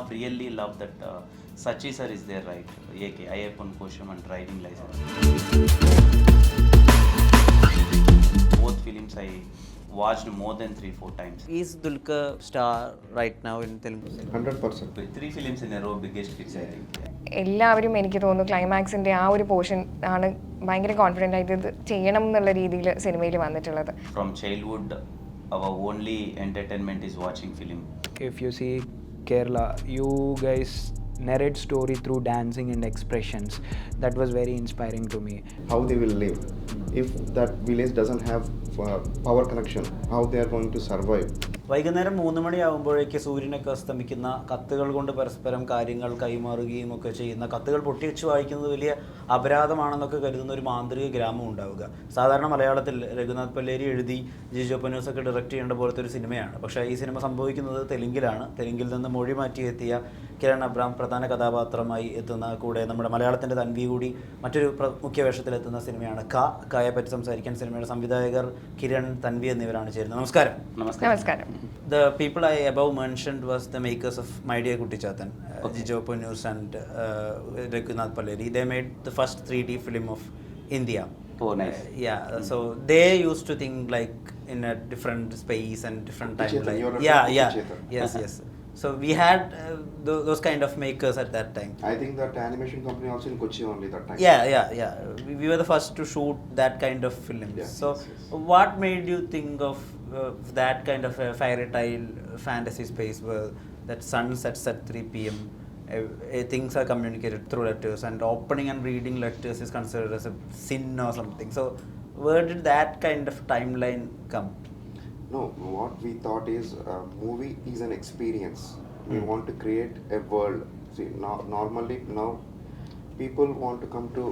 really love that Sachi sir is there, right? AK, Ayyappan Kosham and driving license. Both films I watched more than 3-4 times. Is Dulquer star right now in Telugu? 100%. 3 films in a row, biggest hits, I think. എല്ലാവരും എനിക്ക് തോന്നുന്നു ക്ലൈമാക്സിൻ്റെ ആ ഒരു portion ആണ് ഭയങ്കര confident ആയിട്ട് ഇത് ചെയ്യണം എന്നുള്ള രീതിയിൽ സിനിമയിൽ വന്നിട്ടുള്ളത്. From childhood, our only entertainment is watching film. If you see Kerala, you guys narrate story through dancing and expressions. That was very inspiring to me. How they will live. If that village doesn't have power connection, how they are going to survive. വൈകുന്നേരം 3 മണിയാകുമ്പോഴേക്ക് സൂര്യനൊക്കെ അസ്തമിക്കുന്ന കത്തുകൾ കൊണ്ട് പരസ്പരം കാര്യങ്ങൾ കൈമാറുകയും ഒക്കെ ചെയ്യുന്ന കത്തുകൾ പൊട്ടിവെച്ച് വായിക്കുന്നത് വലിയ അപരാധമാണെന്നൊക്കെ കരുതുന്ന ഒരു മാന്ത്രിക ഗ്രാമം ഉണ്ടാവുക. സാധാരണ മലയാളത്തിൽ രഘുനാഥ് പല്ലേരി എഴുതി ജിജോ പന്നൂസൊക്കെ ഡയറക്റ്റ് ചെയ്യേണ്ട പോലത്തെ ഒരു സിനിമയാണ്. പക്ഷേ ഈ സിനിമ സംഭവിക്കുന്നത് തെലുങ്കിലാണ്. തെലുങ്കിൽ നിന്ന് മൊഴി മാറ്റി എത്തിയ കിരൺ അബ്രാം പ്രധാന കഥാപാത്രമായി എത്തുന്ന, കൂടെ നമ്മുടെ മലയാളത്തിൻ്റെ തൻവി കൂടി മറ്റൊരു മുഖ്യ വേഷത്തിലെത്തുന്ന സിനിമയാണ് കയെ പറ്റി സംസാരിക്കാൻ സിനിമയുടെ സംവിധായകർ കിരൺ, തൻവി എന്നിവരാണ് ചേരുന്നത്. നമസ്കാരം. നമസ്കാരം. The people I above mentioned was the makers of My Dear Kuttichatan, Jijo Ponnus and Raghunath Palleri. They made the first 3D film of India. Oh, nice. So they used to think like in a different space and different timeline. Yes. So we had those kind of makers at that time. I think that animation company also in Kochi only that time. Yeah. We were the first to shoot that kind of films. Yeah, so yes. what made you think of that kind of a fairy tale fantasy space where that sun sets at 3 p.m. Things are communicated through letters, and opening and reading letters is considered as a sin or something. So where did that kind of timeline come? No, what we thought is movie is an experience. We want to create a world. See, normally now people want to come to,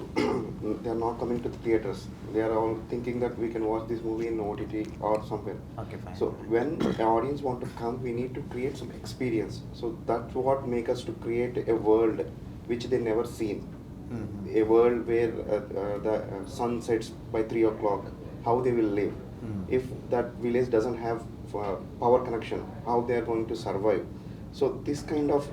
they are not coming to the theaters. They are all thinking that we can watch this movie in OTT or somewhere. Okay, fine. So when the audience want to come, we need to create some experience. So that's what makes us to create a world which they never seen. A world where the sun sets by 3 o'clock, how they will live. If that village doesn't have power connection, how they are going to survive. So this kind of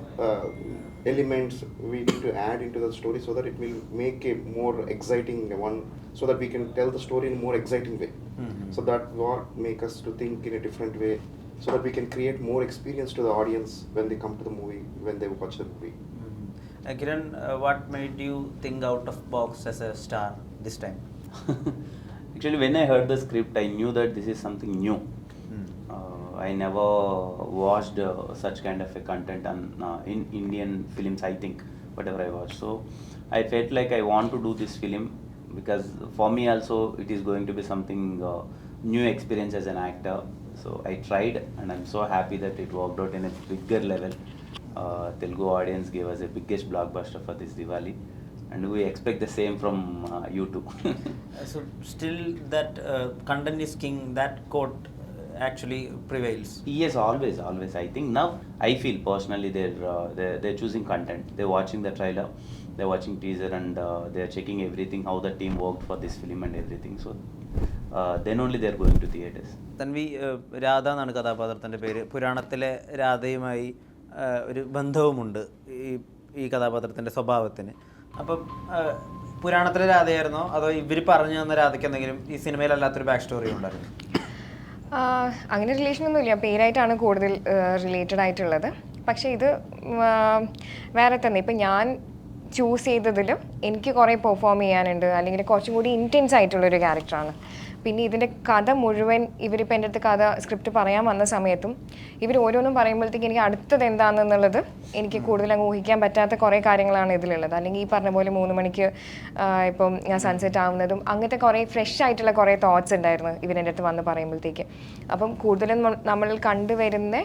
elements we need to add into the story so that it will make a more exciting one, so that we can tell the story in a more exciting way. So that what make us to think in a different way, so that we can create more experience to the audience when they come to the movie, when they watch the movie. Kiran, what made you think out of box as a star this time? Actually, when I heard the script, I knew that this is something new. I never watched such kind of a content in Indian films, I think, whatever I watched. So I felt like I want to do this film because for me also it is going to be something new experience as an actor. So I tried, and I'm so happy that it worked out in a bigger level. Telugu audience gave us a biggest blockbuster for this Diwali, and we expect the same from you too. So still that content is king, that quote actually prevails. Yes, always. I think now I feel personally they're choosing content. They're watching the trailer, they're watching teaser, and they're checking everything, how the team worked for this film and everything. So then only they're going to theaters. Tanvi, Radha എന്നാണ് കഥാപാത്രത്തിൻ്റെ പേര്. പുരാണത്തിലെ രാധയുമായി ഒരു ബന്ധവുമുണ്ട് ഈ കഥാപാത്രത്തിൻ്റെ സ്വഭാവത്തിന്. അപ്പം പുരാണത്തിലെ രാധയായിരുന്നോ അതോ ഇവർ പറഞ്ഞു തന്ന രാധയ്ക്ക് എന്തെങ്കിലും ഈ സിനിമയിലല്ലാത്തൊരു ബാക്ക് സ്റ്റോറി ഉണ്ടായിരുന്നു? അങ്ങനെ റിലേഷനൊന്നുമില്ല, പേരായിട്ടാണ് കൂടുതൽ റിലേറ്റഡ് ആയിട്ടുള്ളത്. പക്ഷേ ഇത് വേറെ തന്നെ. ഇപ്പം ഞാൻ ചൂസ് ചെയ്തതിലും എനിക്ക് കുറേ പെർഫോം ചെയ്യാനുണ്ട്, അല്ലെങ്കിൽ കുറച്ചും കൂടി ഇൻറ്റൻസ് ആയിട്ടുള്ളൊരു ക്യാരക്ടറാണ്. പിന്നെ ഇതിൻ്റെ കഥ മുഴുവൻ ഇവരിപ്പോൾ എൻ്റെ അടുത്ത് കഥ സ്ക്രിപ്റ്റ് പറയാൻ വന്ന സമയത്തും ഇവർ ഓരോന്നും പറയുമ്പോഴത്തേക്ക് എനിക്ക് അടുത്തത് എന്താണെന്നുള്ളത് എനിക്ക് കൂടുതൽ അങ്ങ് ഊഹിക്കാൻ പറ്റാത്ത കുറേ കാര്യങ്ങളാണ് ഇതിലുള്ളത്. അല്ലെങ്കിൽ ഈ പറഞ്ഞ പോലെ 3 മണിക്ക് ഇപ്പം ഞാൻ സൺസെറ്റ് ആവുന്നതും അങ്ങനത്തെ കുറേ ഫ്രഷ് ആയിട്ടുള്ള കുറേ തോട്ട്സ് ഉണ്ടായിരുന്നു ഇവരെൻ്റെ അടുത്ത് വന്ന് പറയുമ്പോഴത്തേക്ക്. അപ്പം കൂടുതലും നമ്മൾ കണ്ടുവരുന്ന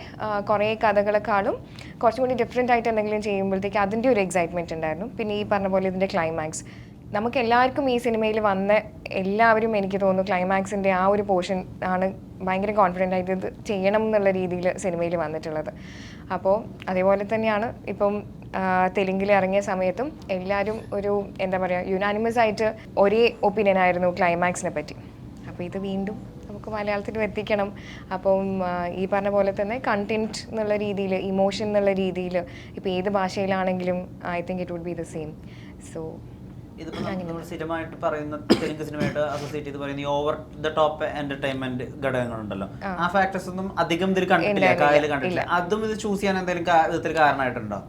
കുറേ കഥകളെക്കാളും കുറച്ചും കൂടി ഡിഫറെൻ്റ് ആയിട്ട് എന്തെങ്കിലും ചെയ്യുമ്പോഴത്തേക്ക് അതിൻ്റെ ഒരു എക്സൈറ്റ്മെൻറ്റ് ഉണ്ടായിരുന്നു. പിന്നെ ഈ പറഞ്ഞ പോലെ ഇതിൻ്റെ ക്ലൈമാക്സ്, നമുക്ക് എല്ലാവർക്കും ഈ സിനിമയിൽ വന്ന എല്ലാവരും എനിക്ക് തോന്നുന്നു ക്ലൈമാക്സിൻ്റെ ആ ഒരു പോർഷൻ ആണ് ഭയങ്കര കോൺഫിഡൻ്റ് ആയിട്ട് ഇത് ചെയ്യണം എന്നുള്ള രീതിയിൽ സിനിമയിൽ വന്നിട്ടുള്ളത്. അപ്പോൾ അതേപോലെ തന്നെയാണ് ഇപ്പം തെലുങ്കിൽ ഇറങ്ങിയ സമയത്തും എല്ലാവരും ഒരു എന്താ പറയുക യുനാനിമസ് ആയിട്ട് ഒരേ ഒപ്പീനിയൻ ആയിരുന്നു ക്ലൈമാക്സിനെ പറ്റി. അപ്പോൾ ഇത് വീണ്ടും നമുക്ക് മലയാളത്തിലും എത്തിക്കണം. അപ്പം ഈ പറഞ്ഞ പോലെ തന്നെ കണ്ടന്റ് എന്നുള്ള രീതിയിൽ, ഇമോഷൻ എന്നുള്ള രീതിയിൽ ഇപ്പോൾ ഏത് ഭാഷയിലാണെങ്കിലും I think it would be the same. So ഇതിപ്പോൾ നമ്മൾ സ്ഥിരമായിട്ട് പറയുന്ന തെലുങ്ക് സിനിമയായിട്ട് അസോസിയേറ്റ് ചെയ്ത് പറയുന്ന ഈ ഓവർ ദ ടോപ്പ് എന്റർടൈൻമെന്റ് ഘടകങ്ങളുണ്ടല്ലോ, ആ ഫാക്ടേഴ്സ് ഒന്നും അധികം ഇതിൽ കണ്ടിട്ടില്ല, കായൽ കണ്ടിട്ടില്ല. അതും ഇത് ചൂസ് ചെയ്യാൻ എന്തെങ്കിലും വിധത്തിൽ കാരണമായിട്ടുണ്ടോ?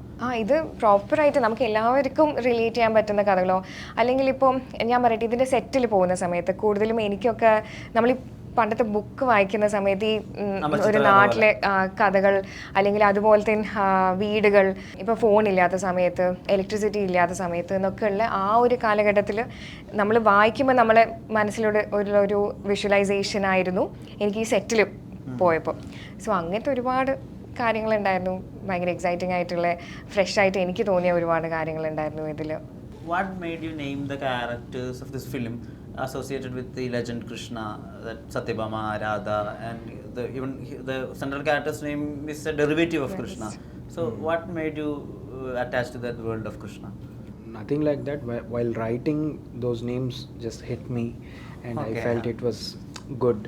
ഇത് പ്രോപ്പറായിട്ട് നമുക്ക് എല്ലാവർക്കും റിലേറ്റ് ചെയ്യാൻ പറ്റുന്ന കഥകളോ, അല്ലെങ്കിൽ ഇപ്പം ഞാൻ പറയട്ടെ, ഇതിൻ്റെ സെറ്റിൽ പോകുന്ന സമയത്ത് കൂടുതലും എനിക്കൊക്കെ നമ്മൾ പണ്ടത്തെ ബുക്ക് വായിക്കുന്ന സമയത്ത് ഈ ഒരു നാട്ടിലെ കഥകൾ, അല്ലെങ്കിൽ അതുപോലത്തെ വീടുകൾ, ഇപ്പോൾ ഫോണില്ലാത്ത സമയത്ത്, ഇലക്ട്രിസിറ്റി ഇല്ലാത്ത സമയത്ത് എന്നൊക്കെയുള്ള ആ ഒരു കാലഘട്ടത്തിൽ നമ്മൾ വായിക്കുമ്പോൾ നമ്മളെ മനസ്സിലൂടെ ഒരു വിഷ്വലൈസേഷൻ ആയിരുന്നു എനിക്ക് ഈ സെറ്റിൽ പോയപ്പോൾ. സോ അങ്ങനത്തെ ഒരുപാട് കാര്യങ്ങളുണ്ടായിരുന്നു. ഭയങ്കര എക്സൈറ്റിംഗ് ആയിട്ടുള്ള, ഫ്രഷ് ആയിട്ട് എനിക്ക് തോന്നിയ ഒരുപാട് കാര്യങ്ങളുണ്ടായിരുന്നു ഇതിൽ. What made you name the characters of this film associated with the legend Krishna, that Satyabhama, Radha, and even the central character's name is a derivative of Krishna. So what made you attach to that world of Krishna? Nothing like that. While writing, those names just hit me, and I felt it was good.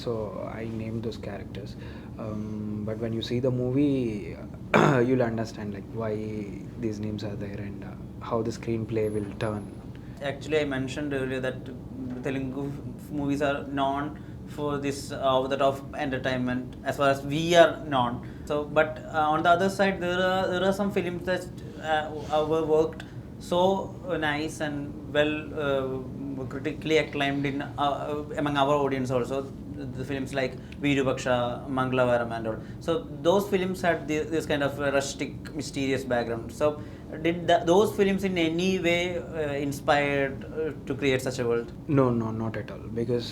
So I named those characters. But when you see the movie, you'll understand like why these names are there and how the screenplay will turn. Actually, I mentioned earlier that Telugu movies are known for this over-the-top entertainment as far as we are known. So, but on the other side, there are some films that were worked so nice and well critically acclaimed in among our audience also. The films like Virupaksha, Mangalavaram and all. So those films had this kind of rustic, mysterious background. So did those films in any way inspired to create such a world? No, not at all. Because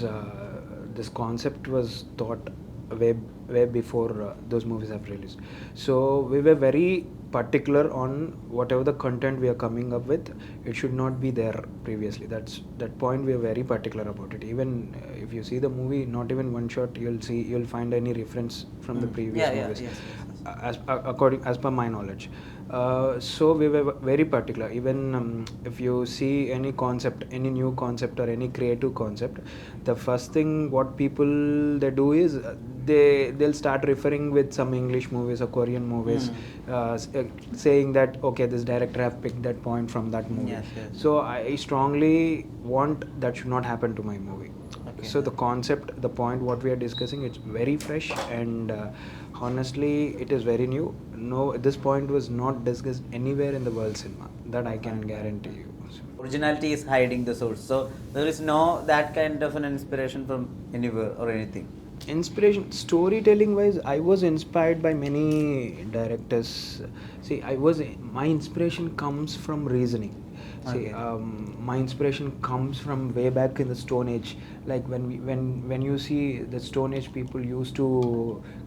this concept was thought way before those movies have released. So we were very particular on whatever the content we are coming up with, it should not be there previously. That point we are very particular about it. Even if you see the movie, not even one shot you'll find any reference from the previous movies. Yes. As per my knowledge. So we were very particular. Even if you see any concept, any new concept or any creative concept, the first thing what people they do is they'll start referring with some English movies or Korean movies, saying that okay, this director have picked that point from that movie. Yes. So I strongly want that should not happen to my movie. Okay. So the concept, the point what we are discussing, it's very fresh and honestly it is very new. No, this point was not discussed anywhere in the world cinema, that I can guarantee you. Originality is hiding the source, so there is no that kind of an inspiration from anywhere or anything. Inspiration, storytelling wise, I was inspired by many directors. See, my inspiration comes from reasoning. See, my inspiration comes from way back in the Stone Age. Like when you see the Stone Age people used to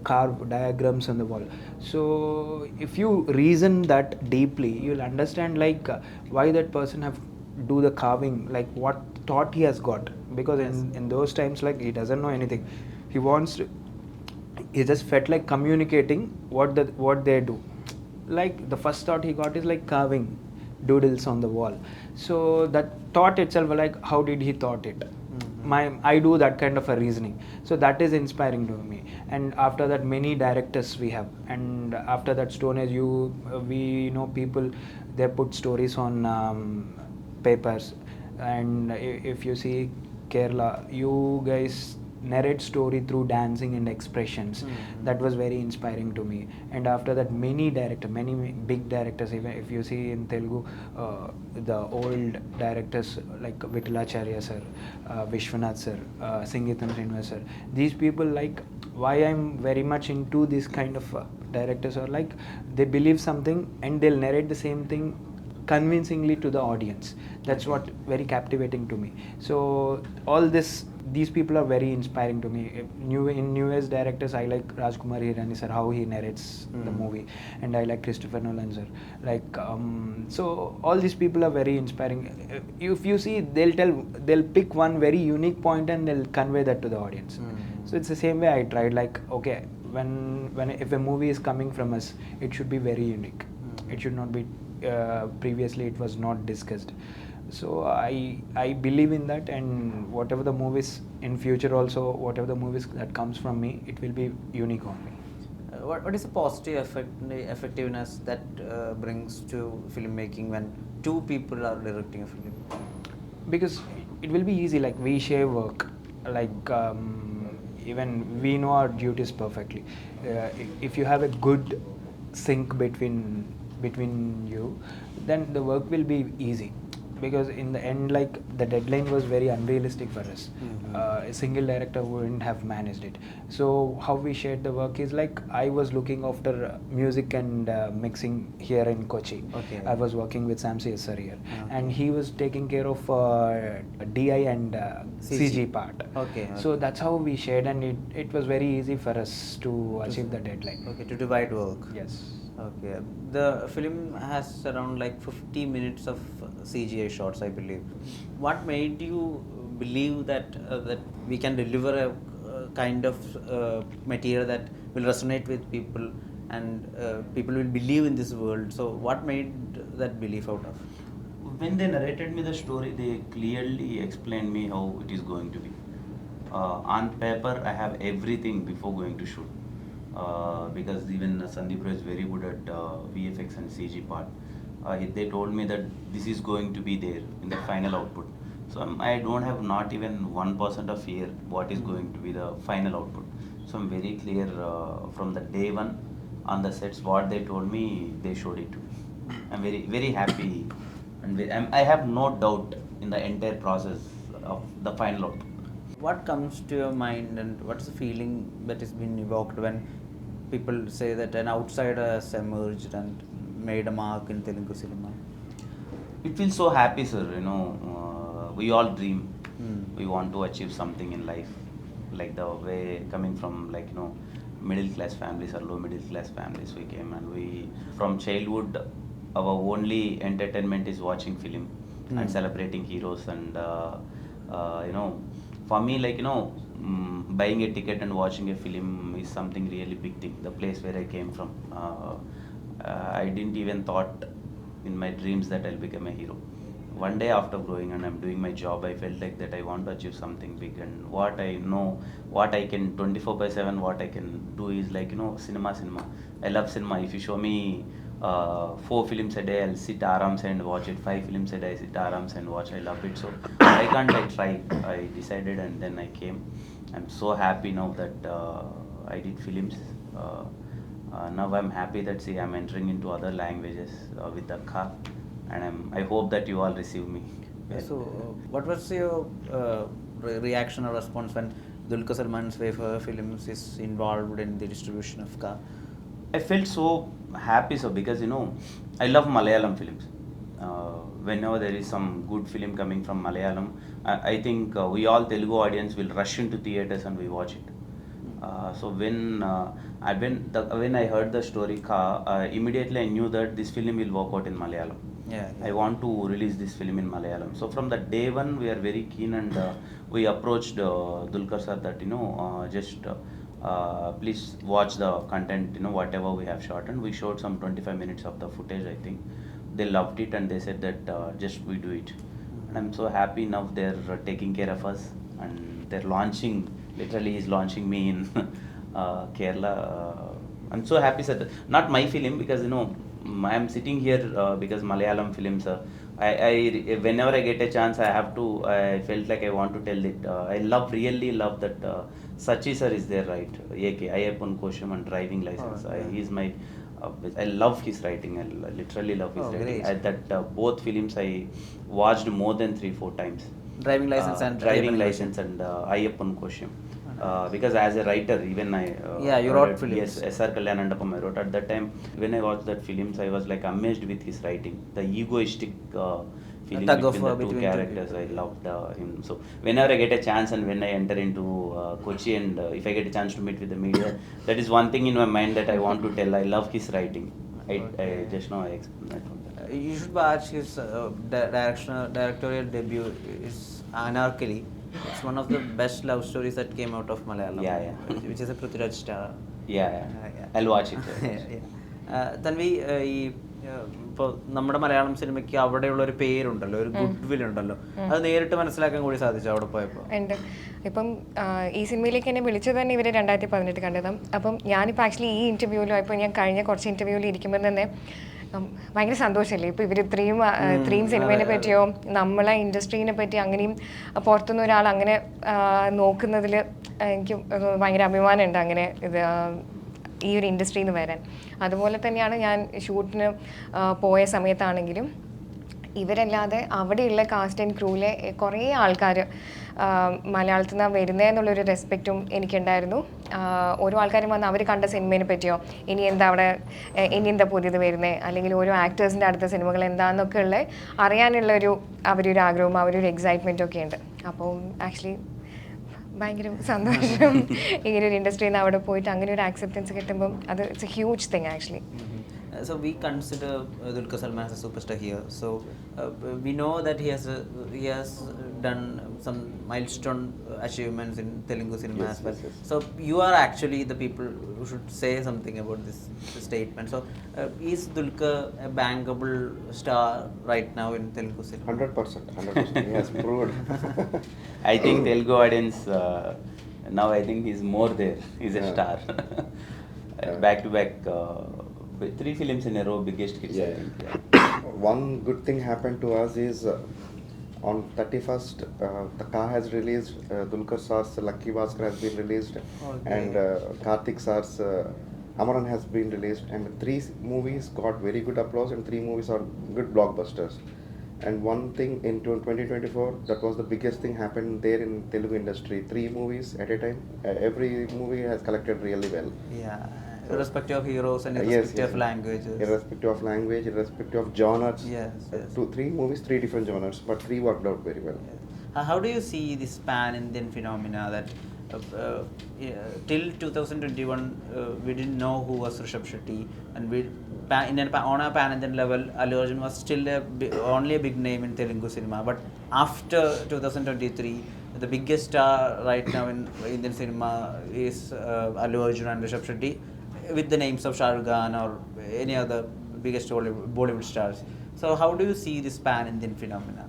carve diagrams on the wall. So if you reason that deeply, you'll understand like why that person have do the carving, like what thought he has got. Because in those times, like he doesn't know anything. He just felt like communicating what they do. Like the first thought he got is like carving doodles on the wall. So that thought itself, like how did he thought it? I do that kind of a reasoning. So that is inspiring to me. And after that, many directors we have. And after that Stone Age, we know people, they put stories on papers. And if you see Kerala, you guys narrate story through dancing and expressions. That was very inspiring to me. And after that, many big directors, even if you see in Telugu, the old directors like Vittalacharya sir, Vishwanath sir, Singhitam Srinivas sir, these people, like why I'm very much into this kind of directors are like they believe something and they'll narrate the same thing convincingly to the audience. That's what very captivating to me. So all these people are very inspiring to me. In newest directors, I like Rajkumar Hirani sir, how he narrates the movie, and I like Christopher Nolan sir. Like so all these people are very inspiring. If you see, they'll pick one very unique point and they'll convey that to the audience. So it's the same way I tried. Like okay, when if a movie is coming from us, it should be very unique. It should not be previously it was not discussed. So I believe in that, and whatever the movies in future also, whatever the movies that comes from me, it will be unique on me. What is the positive effectiveness that brings to filmmaking when two people are directing a film? Because it will be easy, like we share work, like even we know our duties perfectly. If you have a good sync between you, then the work will be easy, because in the end, like, the deadline was very unrealistic for us. A single director wouldn't have managed it. So how we shared the work is like, I was looking after music and mixing here in Kochi. Okay. I was working with Sam Sarika, and he was taking care of DI and CG part. Okay. So that's how we shared, and it was very easy for us to achieve the deadline. Okay, to divide work. Yes. Okay. The film has around like 50 minutes of CGI shots, I believe. What made you believe that that we can deliver a kind of material that will resonate with people, and people will believe in this world? So what made that belief out of? When they narrated me the story, they clearly explained me how it is going to be. On paper, I have everything before going to shoot. Because even Sandeep is very good at VFX and CG part. They told me that this is going to be there in the final output. So I don't have not even 1% of fear what is going to be the final output. So I'm very clear from the day one on the sets what they told me, they showed it to me. I'm very happy, and I have no doubt in the entire process of the final output. What comes to your mind, and what is the feeling that is being evoked when people say that an outsider has emerged and made a mark in Telugu cinema? It feels so happy, sir. We all dream. We want to achieve something in life, like the way coming from, like, middle class families or low middle class families. We came, and we from childhood, our only entertainment is watching film and celebrating heroes, and for me, like, buying a ticket and watching a film is something really big thing. The place where I came from, I didn't even thought in my dreams that I'll become a hero. One day after growing and I'm doing my job, I felt like that I want to achieve something big, and what I know, what I can 24/7, what I can do is, like, cinema. I love cinema. If you show me 4 films a day, I'll sit arams and watch it. 5 films a day, I sit arams and watch. I love it. So why can't I try? I decided, and then I came. I'm so happy now that I did films. Now I'm happy that I'm entering into other languages with the car, and I hope that you all receive me. So, what was your reaction or response when Dulquer Salman's Wafer Films is involved in the distribution of Ka? I felt so happy, because I love Malayalam films. Whenever there is some good film coming from Malayalam, I think we all Telugu audience will rush into theaters and we watch it. So when I heard the story Ka, immediately I knew that this film will work out in Malayalam. Yeah. I want to release this film in Malayalam. So from the day one, we are very keen, and we approached Dulquer sir that please watch the content, whatever we have shot, and we showed some 25 minutes of the footage. I think they loved it, and they said that just we do it. And I'm so happy now they're taking care of us, and they're launching. Literally, he's launching me in Kerala. I'm so happy, sir. Not my film, because I'm sitting here because Malayalam films. I whenever I get a chance, I felt like I want to tell it. I really love that Sachi sir is there, right? AK Ayyappan Kosham and driving license. He's my. I love his writing. I literally love his writing. Both films I watched more than 3-4 times. Driving license and Ayyappan Kosham. Because as a writer, even you wrote films. Yes, S.R. Kalyanandapam I wrote. At that time, when I watched that films, I was like amazed with his writing. The egoistic feeling between the two characters, I loved him. So whenever I get a chance, and when I enter into Kochi, and if I get a chance to meet with the media, that is one thing in my mind that I want to tell. I love his writing. I just now I explained that. You should watch his directorial debut. It's Anarkali. It's one of the best love stories that came out of Malayalam. Yeah. Which is a Prithviraj star. Yeah. I'll watch it. Yeah. Tanvi, ഈ ഇപ്പോൾ നമ്മുടെ മലയാളം സിനിമയ്ക്ക് അവിടെയുള്ള ഒരു പേരുണ്ടല്ലോ, ഒരു good will ഉണ്ടല്ലോ, അത് നേരിട്ട് മനസ്സിലാക്കാൻ കൂടി സാധിച്ചു അവിടെ പോയപ്പോൾ? ഉണ്ട്. ഇപ്പം ഈ സിനിമയിലേക്ക് എന്നെ വിളിച്ചത് തന്നെ ഇവർ 2018 കണ്ടതും. അപ്പം ഞാനിപ്പോൾ ആക്ച്വലി ഈ ഇൻ്റർവ്യൂവിലും ഇപ്പോൾ ഞാൻ കഴിഞ്ഞ കുറച്ച് ഇൻ്റർവ്യൂവിൽ ഇരിക്കുമ്പോൾ തന്നെ ഭയങ്കര സന്തോഷമല്ലേ ഇപ്പോൾ ഇവർ ഇത്രയും സിനിമയെ പറ്റിയോ നമ്മളെ ഇൻഡസ്ട്രീനെ പറ്റി അങ്ങനെയും പുറത്തുനിന്ന് ഒരാൾ അങ്ങനെ നോക്കുന്നതിൽ എനിക്ക് ഭയങ്കര അഭിമാനമുണ്ട്, അങ്ങനെ ഇത് ഈ ഒരു ഇൻഡസ്ട്രിയിൽ നിന്ന് വരാൻ. അതുപോലെ തന്നെയാണ് ഞാൻ ഷൂട്ടിന് പോയ സമയത്താണെങ്കിലും ഇവരല്ലാതെ അവിടെയുള്ള കാസ്റ്റ് ആൻഡ് ക്രൂവിലെ കുറേ ആൾക്കാർ മലയാളത്തിൽ നിന്ന് വരുന്നതെന്നുള്ളൊരു റെസ്പെക്റ്റും എനിക്കുണ്ടായിരുന്നു. ഓരോ ആൾക്കാരും വന്ന് അവർ കണ്ട സിനിമയെ പറ്റിയോ ഇനി എന്താ പുതിയത് വരുന്നത്, അല്ലെങ്കിൽ ഓരോ ആക്ടേഴ്സിൻ്റെ അടുത്ത സിനിമകൾ എന്താണെന്നൊക്കെ ഉള്ള അറിയാനുള്ളൊരു അവരൊരു ആഗ്രഹവും അവരൊരു എക്സൈറ്റ്മെൻറ്റും ഒക്കെ ഉണ്ട്. അപ്പോൾ ആക്ച്വലി ഭയങ്കര സന്തോഷം ഇങ്ങനെ ഒരു ഇൻഡസ്ട്രിയിൽ നിന്ന് അവിടെ പോയിട്ട് അങ്ങനെ ഒരു ആക്സെപ്റ്റൻസ് കിട്ടുമ്പം അത് it's A huge thing actually. So we consider Dulquer Salman as a superstar here. So we know that he has done some milestone achievements in Telugu cinema as well. So you are actually the people who should say something about this statement. So is Dulquer a bankable star right now in Telugu cinema? 100%. He has proved. I think Telugu audience now I think he's more there. He's a star. Back to back. 3 films in a row, biggest hits. I think. One good thing happened to us is on 31st, the car has released. Dulquer Sar's Lucky Bhaskar has been released, and Karthik Sar's Amaran has been released, and 3 movies got very good applause, and 3 movies are good blockbusters. And one thing in 2024, that was the biggest thing happened there in Telugu industry. 3 movies at a time. Every movie has collected really well. Yeah. Irrespective of heroes and irrespective of languages. Irrespective of language, irrespective of genres. Yes. 3 movies, 3 different genres, but 3 worked out very well. How do you see this pan-Indian phenomena that till 2021 we didn't know who was Rishabh Shetty, and on a pan-Indian level Allu Arjun was still only a big name in Telugu cinema, but after 2023 the biggest star right now in Indian cinema is Allu Arjun and Rishabh Shetty, with the names of Shah Rukh Khan or any other biggest Bollywood stars. So how do you see this pan-Indian phenomena?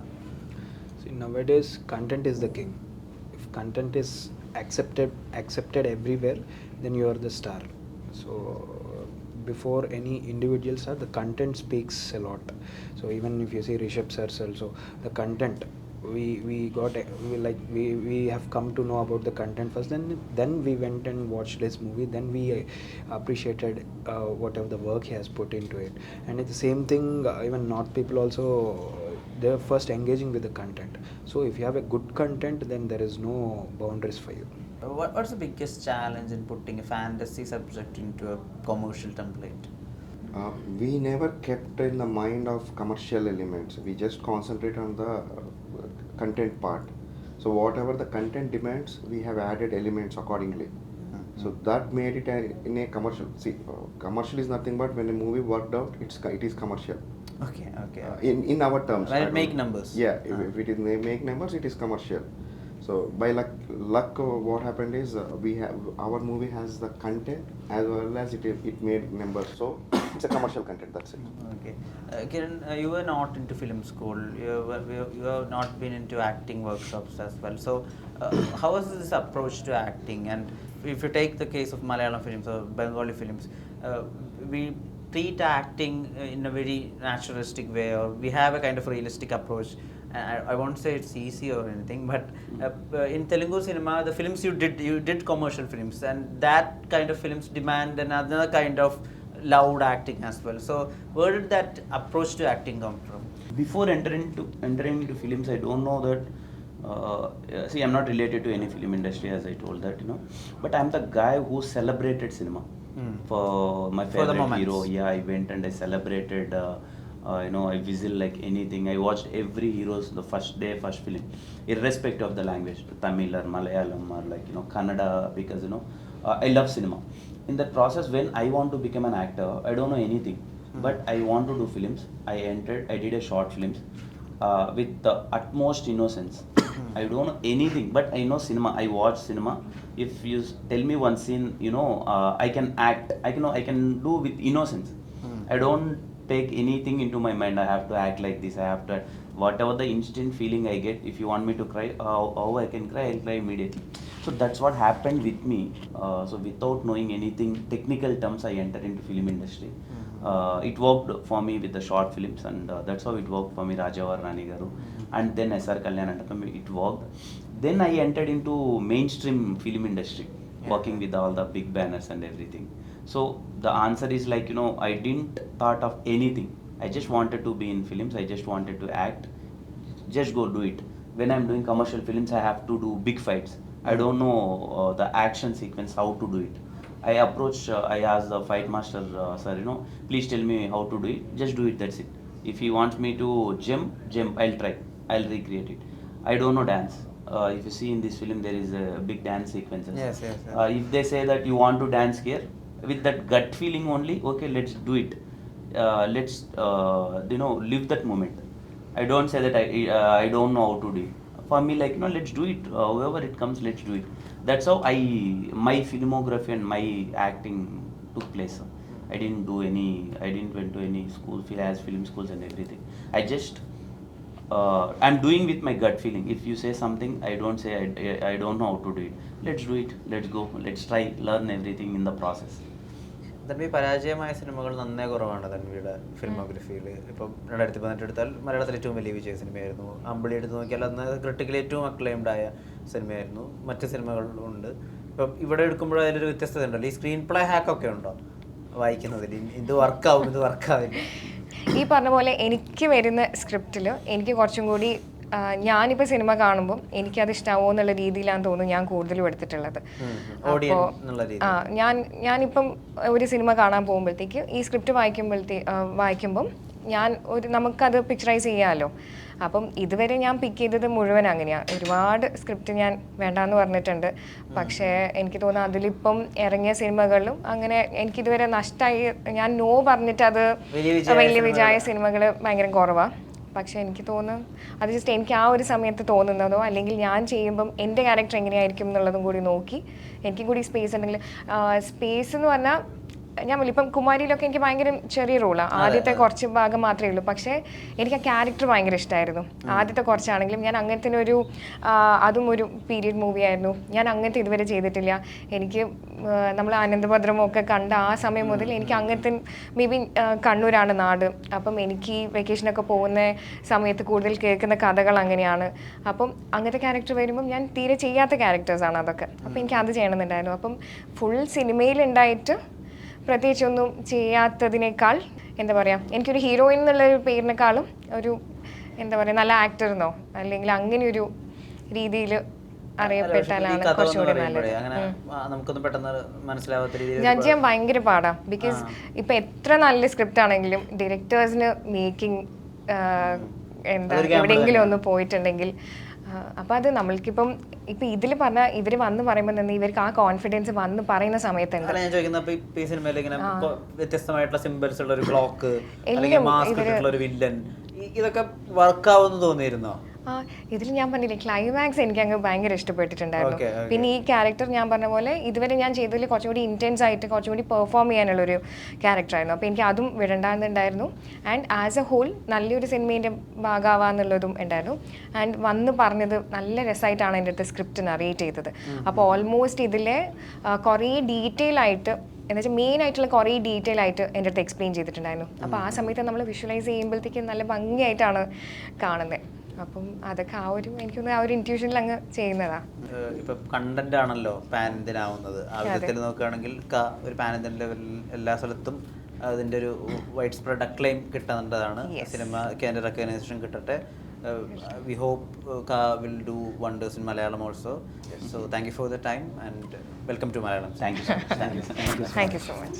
See, nowadays content is the king. If content is accepted everywhere, then you are the star. So before any individual star, the content speaks a lot. So even if you see Rishabh sir also, the content we have come to know about the content first, then we went and watched this movie, then we appreciated whatever the work he has put into it. And it's the same thing, even North people also, they're first engaging with the content. So if you have a good content, then there is no boundaries for you. What's the biggest challenge in putting a fantasy subject into a commercial template? We never kept in the mind of commercial elements. We just concentrate on the content part. So whatever the content demands, we have added elements accordingly. So that made it in a commercial. See, commercial is nothing but when a movie worked out, it is commercial. Okay. In our terms. When it make numbers. Yeah, if it is make numbers, it is commercial. So by luck, what happened is our movie has the content as well as it made numbers. So it's a commercial content. That's it. Okay, Kiran, you were not into film school. You have not been into acting workshops as well. So how was this approach to acting? And if you take the case of Malayalam films or Bengali films, we treat acting in a very naturalistic way, or we have a kind of realistic approach. I won't say it's easy or anything, but in Telugu cinema, the films you did commercial films, and that kind of films demand another kind of loud acting as well. So where did that approach to acting come from? Before entering into films, I don't know that. See, I'm not related to any film industry, as I told that, but I'm the guy who celebrated cinema for my favorite hero. Yeah, I went and I celebrated. I whistle like anything. I watched every hero's the first day, first film, irrespective of the language, Tamil or Malayalam or Kannada, because I love cinema. In that process, when I want to become an actor, I don't know anything, but I want to do films. I did a short films with the utmost innocence. I don't know anything, but I know cinema. I watch cinema. If you tell me one scene, I can act. I can do with innocence. I don't take anything into my mind. I have to act like this. I have to, whatever the instant feeling I get, if you want me to cry, how I can cry, I'll cry immediately. So that's what happened with me. So without knowing anything technical terms, I entered into film industry. It worked for me with the short films, and that's how it worked for me, Rajavar Rani Garu, and then SR Kalyan Andapam, it worked. Then I entered into mainstream film industry, working with all the big banners and everything. So the answer is like, I didn't thought of anything. I just wanted to be in films. I just wanted to act. Just go do it. When I'm doing commercial films, I have to do big fights. I don't know the action sequence, how to do it. I approached, I asked the fight master, sir, please tell me how to do it. Just do it, that's it. If he wants me to jump, I'll try. I'll recreate it. I don't know dance. If you see in this film, there is a big dance sequences. Yes. If they say that you want to dance here, with that gut feeling only, okay, let's do it. Let's live that moment. I don't say that I don't know how to do it. For me, like, let's do it. However it comes, let's do it. That's how my filmography and my acting took place. I didn't went to any school, film schools and everything. I just I'm doing with my gut feeling. If you say something, I don't say I don't know how to do it. Let's do it. Let's go. Let's try. Learn everything in the process. Tanvi പരാജയമായ സിനിമകൾ നന്നേ കുറവാണ് തൻവിയുടെ ഫിലിമോഗ്രഫിയിൽ. ഇപ്പം 2018 എടുത്താൽ മലയാളത്തിൽ ഏറ്റവും വലിയ വിജയ സിനിമയായിരുന്നു. അമ്പിളി എടുത്ത് നോക്കിയാൽ അന്ന് ക്രിട്ടിക്കലി ഏറ്റവും അക്ലെയിംഡ് ആയ സിനിമയായിരുന്നു. മറ്റ് സിനിമകളുണ്ട്. ഇപ്പം ഇവിടെ എടുക്കുമ്പോൾ അതിലൊരു വ്യത്യസ്തത ഉണ്ടല്ലോ. ഈ സ്ക്രീൻ പ്ലേ ഹാക്കൊക്കെ ഉണ്ടോ വായിക്കുന്നതിൽ? ഇത് വർക്കാവും, ഇത് വർക്കാവില്ല. ഈ പറഞ്ഞ പോലെ എനിക്ക് വരുന്ന സ്ക്രിപ്റ്റിൽ എനിക്ക് കുറച്ചും കൂടി ഞാനിപ്പോൾ സിനിമ കാണുമ്പോൾ എനിക്കത് ഇഷ്ടമാവോ എന്നുള്ള രീതിയിലാണ് തോന്നുന്നു ഞാൻ കൂടുതലും എടുത്തിട്ടുള്ളത്. അപ്പോൾ ഞാനിപ്പം ഒരു സിനിമ കാണാൻ പോകുമ്പോഴത്തേക്ക് ഈ സ്ക്രിപ്റ്റ് വായിക്കുമ്പം നമുക്കത് പിക്ചറൈസ് ചെയ്യാമല്ലോ. അപ്പം ഇതുവരെ ഞാൻ പിക്ക് ചെയ്തത് മുഴുവൻ അങ്ങനെയാണ്. ഒരുപാട് സ്ക്രിപ്റ്റ് ഞാൻ വേണ്ടാന്ന് പറഞ്ഞിട്ടുണ്ട്. പക്ഷേ എനിക്ക് തോന്നുന്നു അതിലിപ്പം ഇറങ്ങിയ സിനിമകളിലും അങ്ങനെ എനിക്കിതുവരെ നഷ്ടമായി, ഞാൻ നോ പറഞ്ഞിട്ട് അത് വലിയ വിജയ സിനിമകൾ ഭയങ്കര കുറവാണ്. പക്ഷേ എനിക്ക് തോന്നുന്നു അത് ജസ്റ്റ് എനിക്ക് ആ ഒരു സമയത്ത് തോന്നുന്നതോ അല്ലെങ്കിൽ ഞാൻ ചെയ്യുമ്പം എൻ്റെ ക്യാരക്ടർ എങ്ങനെയായിരിക്കും എന്നുള്ളതും കൂടി നോക്കി എനിക്കും കൂടി സ്പേസ് ഉണ്ടെങ്കിൽ സ്പേസ് എന്ന് പറഞ്ഞാൽ ഞാൻ ഇപ്പം കുമാരിയിലൊക്കെ എനിക്ക് ഭയങ്കര ചെറിയ റോളാണ്. ആദ്യത്തെ കുറച്ച് ഭാഗം മാത്രമേ ഉള്ളൂ. പക്ഷേ എനിക്ക് ആ ക്യാരക്ടർ ഭയങ്കര ഇഷ്ടമായിരുന്നു. ആദ്യത്തെ കുറച്ചാണെങ്കിലും ഞാൻ അങ്ങനത്തെ അതും ഒരു പീരിയഡ് മൂവി ആയിരുന്നു. ഞാൻ അങ്ങനത്തെ ഇതുവരെ ചെയ്തിട്ടില്ല. എനിക്ക് നമ്മൾ ആനന്ദഭദ്രമൊക്കെ കണ്ട ആ സമയം മുതൽ എനിക്ക് അങ്ങനത്തെ മേ ബി കണ്ണൂരാണ് നാട്. അപ്പം എനിക്ക് ഈ വെക്കേഷനൊക്കെ പോകുന്ന സമയത്ത് കൂടുതൽ കേൾക്കുന്ന കഥകൾ അങ്ങനെയാണ്. അപ്പം അങ്ങനത്തെ ക്യാരക്ടർ വരുമ്പം ഞാൻ തീരെ ചെയ്യാത്ത ക്യാരക്ടേഴ്സാണ് അതൊക്കെ. അപ്പം എനിക്ക് അത് ചെയ്യണമെന്നുണ്ടായിരുന്നു. അപ്പം ഫുൾ സിനിമയിലുണ്ടായിട്ട് പ്രത്യേകിച്ചൊന്നും ചെയ്യാത്തതിനേക്കാൾ എന്താ പറയുക, എനിക്കൊരു ഹീറോയിൻ എന്നുള്ളൊരു പേരിനേക്കാളും ഒരു എന്താ പറയുക നല്ല ആക്ടറിനോ അല്ലെങ്കിൽ അങ്ങനെ ഒരു രീതിയിൽ അറിയപ്പെട്ടാലാണ് കുറച്ചുകൂടി നല്ലത്. ജഡ്ജ് ചെയ്യാൻ ഭയങ്കര പാടാം. ബിക്കോസ് ഇപ്പം എത്ര നല്ല സ്ക്രിപ്റ്റ് ആണെങ്കിലും ഡയറക്ടേഴ്സിന് മേക്കിംഗ് എന്താ എവിടെയെങ്കിലും ഒന്ന് പോയിട്ടുണ്ടെങ്കിൽ അപ്പം അത് നമ്മൾക്കിപ്പം ഇപ്പം ഇതിൽ പറഞ്ഞാൽ ഇവർ വന്ന് പറയുമ്പോൾ തന്നെ ഇവർക്ക് ആ കോൺഫിഡൻസ് വന്ന് പറയുന്ന സമയത്തുണ്ട്. ഞാൻ ചോദിക്കുന്നത് ഈ സിനിമയിൽ ഇങ്ങനെ വ്യത്യസ്തമായിട്ടുള്ള സിംബൽസ് ഉള്ള ഒരു ക്ലോക്ക് അല്ലെങ്കിൽ മാസ്ക് ഇട്ടിട്ടുള്ള ഒരു വില്ലൻ, ഇതൊക്കെ വർക്കാവുമെന്ന് തോന്നിയിരുന്നോ? ഇതിൽ ഞാൻ പറഞ്ഞില്ലേ ക്ലൈമാക്സ് എനിക്ക് അങ്ങ് ഭയങ്കര ഇഷ്ടപ്പെട്ടിട്ടുണ്ടായിരുന്നു. പിന്നെ ഈ ക്യാരക്ടർ ഞാൻ പറഞ്ഞ പോലെ ഇതുവരെ ഞാൻ ചെയ്തതിൽ കുറച്ചുകൂടി ഇൻറ്റൻസ് ആയിട്ട് കുറച്ചുകൂടി പെർഫോം ചെയ്യാനുള്ളൊരു ക്യാരക്ടറായിരുന്നു. അപ്പോൾ എനിക്ക് അതും വിടണ്ടാന്നുണ്ടായിരുന്നു. ആൻഡ് ആസ് എ ഹോൾ നല്ലൊരു സിനിമേൻ്റെ ഭാഗമാവാന്നുള്ളതും ഉണ്ടായിരുന്നു. ആൻഡ് വന്ന് പറഞ്ഞത് നല്ല രസമായിട്ടാണ് എൻ്റെ അടുത്ത് സ്ക്രിപ്റ്റ് നറേറ്റ് ചെയ്തത്. അപ്പോൾ ഓൾമോസ്റ്റ് ഇതിലെ കുറേ ഡീറ്റെയിൽ ആയിട്ട് എന്ന് വെച്ചാൽ മെയിൻ ആയിട്ടുള്ള കുറേ ഡീറ്റെയിൽ ആയിട്ട് എൻ്റെ അടുത്ത് എക്സ്പ്ലെയിൻ ചെയ്തിട്ടുണ്ടായിരുന്നു. അപ്പോൾ ആ സമയത്ത് നമ്മൾ വിഷ്വലൈസ് ചെയ്യുമ്പോഴത്തേക്ക് നല്ല ഭംഗിയായിട്ടാണ് കാണുന്നത്. അപ്പം അതൊക്കെ എനിക്കൊന്ന് ആ ഒരു ഇൻറ്റ്യൂഷനിൽ അങ്ങ് ചെയ്യുന്നതാ. ഇപ്പം കണ്ടന്റ് ആണല്ലോ പാൻ ഇന്ത്യനാവുന്നത്. ആ വിധത്തിൽ നോക്കുകയാണെങ്കിൽ ഒരു പാൻ ഇന്ത്യൻ ലെവലിൽ എല്ലാ സ്ഥലത്തും അതിൻ്റെ ഒരു വൈഡ് സ്പ്രെഡ് അക്ലെയിം കിട്ടേണ്ടതാണ്. സിനിമയ്ക്ക് അതിൻ്റെ റെക്കഗ്നൈസേഷൻ കിട്ടട്ടെ. We hope Ka will do wonders in Malayalam also. So thank you for the time and welcome to Malayalam. Thank you so much. Thank you so much.